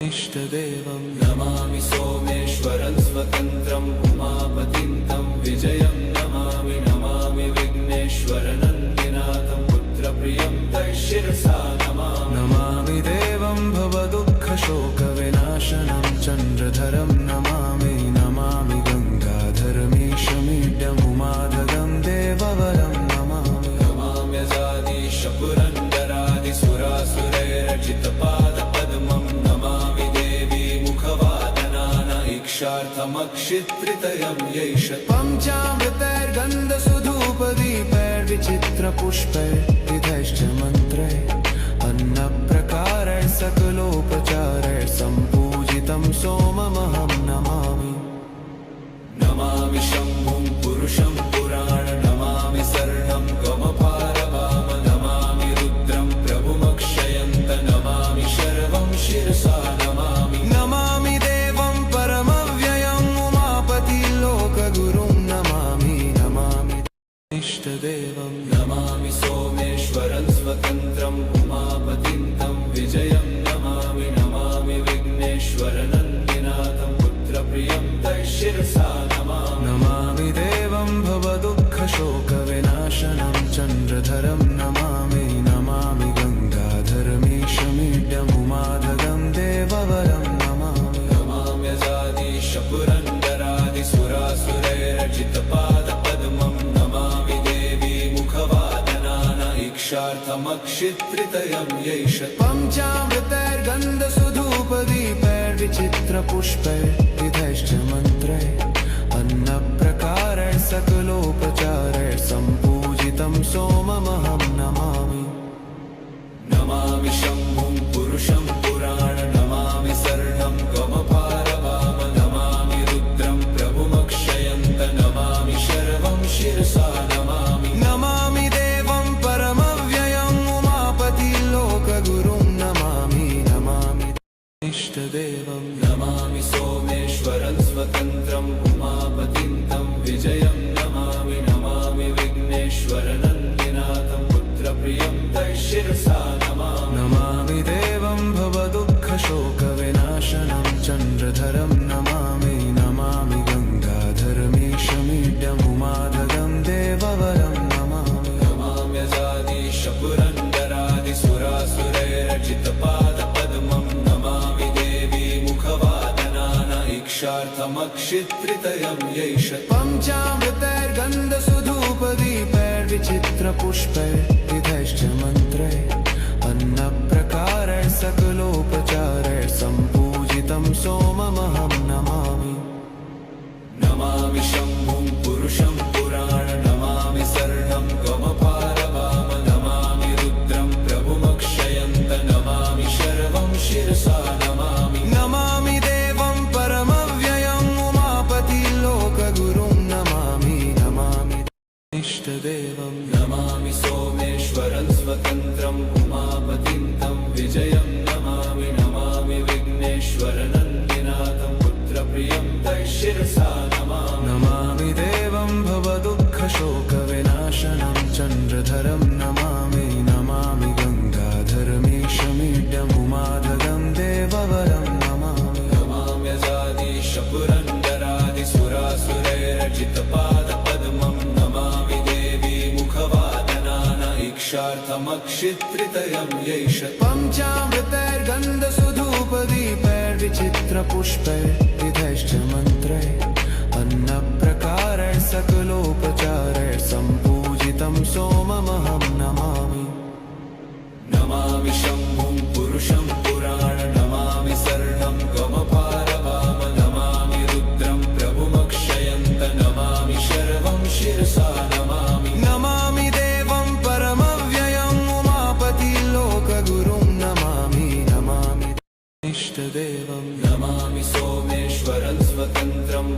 इष्टदेवं नमामि सोमेश्वरं स्वतन्त्रम् उमापतिं तं विजयं नमामि नमामि विघ्नेश्वरनन्दिनाथं पुत्रप्रियं तैशिरसा नमामि देवं भवदुःखशोकविनाशनं चन्द्रधरं नमामि नमामि गङ्गाधरमीशमीड्यमुमाधगं देववरं नमामि नमाम्यजादीश पुरन्दरादिसुरासुरैरचितपादपद्मं नमामि देवी मुखवादनान इक्षार्थमक्षित्रितयं यैष पञ्चामृतैर्गन्धसुधूपदीपैर्विचित्रपुष्पैर्विधैश्च मन्त्रैः अन्नप्रकारैः सकलोपचारैः सम्पूजितं सोममहं नमामि नमामि शम्भुं पुरुषं पुराण नमामि शरणं गमपारवाम नमामि रुद्रं प्रभुमक्षयन्त नमामि शर्वं शिरसा नमामि नमामि देवं परमव्ययम् उमापतिलोकगुरुं नमामि नमामि इष्टदेवं नमामि सोमेश्वरं स्वतन्त्रम् उमापतिं तं विजयं नमामि नमामि विघ्नेश्वरनन्दिनाथं पुत्रप्रियं तैशिरसा नमामि देवं भवदुःखशोकविनाशनं चन्द्रधरं नमामि नमामि गङ्गाधरमीशमीड्यमुमाधगं देववरं नमामि नमाम्यजादीश पुरन्दरादिसुरासुरैरचितपादपद्मं नमामि देवी मुखवादनान इक्षार्थमक्षित्रितयं यैष पञ्चामृतैर्गन्धसुधूपदीपैर्विचित्रपुष्पैर्विधैश्च मन्त्रैः अन्नप्रकारैः सकलोपचारैः सम्पूजितं सोममहं नमामि नमामि शम्भुं पुरुषं पुराण नमामि शरणं गमपारवाम नमामि रुद्रं प्रभुमक्षयन्त नमामि शर्वं शिरसा नमामि नमामि देवं परमव्ययम् उमापतिलोकगुरुं नमामि नमामि इष्टदेवं नमामि सोमेश्वरं स्वतन्त्रम् उमापतिं तं विजयं नमामि नमामि विघ्नेश्वरनन्दिनाथं पुत्रप्रियं तैशिरसा नमामि देवं भवदुःखशोकविनाशनं चन्द्रधरं नमामि नमामि गङ्गाधरमीशमीड्यमुमाधगं देववरं नमामि नमाम्यजादीश पुरन्दरादिसुरासुरैरचितपादपद्मं नमामि देवी मुखवादनान इक्षार्थमक्षित्रितयं यैष पञ्चामृतैर्गन्धसुधूपदीपैर्विचित्रपुष्पैर्विधैश्च मन्त्रैः अन्नप्रकारैः सकलोपचारैः सम्पूजितं सोममहं नमामि नमामि शम्भुं पुरुषं पुराण नमामि शरणं गमपारवाम नमामि रुद्रं प्रभुमक्षयन्त नमामि शर्वं शिरसा नमामि नमामि देवं परमव्ययम् उमापतिलोकगुरुं नमामि नमामि इष्टदेवं नमामि सोमेश्वरं स्वतन्त्रम् उमापतिं तं विजयं नमामि नमामि विघ्नेश्वरनन्दिनाथं पुत्रप्रियं तैशिरसा नमामि देवं भवदुःखशोकविनाशनं चन्द्रधरं नमामि नमामि गङ्गाधरमीशमीड्यमुमाधगं देववरं नमामि नमाम्यजादीश पुरन्दरादिसुरासुरैरचितपादपद्मं नमामि देवी मुखवादनान इक्षार्थमक्षित्रितयं यैष पञ्चामृतैर्गन्धसुधूपदीपैर्विचित्रपुष्पैर्विधैश्च मन्त्रैः अन्नप्रकारैः सकलोपचारैः सम्पूजितं सोममहं नमामि नमामि शम्भुं पुरुषं पुराण नमामि शरणं गमपारवाम नमामि रुद्रं प्रभुमक्षयन्त नमामि शर्वं शिरसा नमामि नमामि देवं परमव्ययम् उमापतिलोकगुरुं नमामि नमामि इष्टदेवं नमामि सोमेश्वरं स्वतन्त्रम्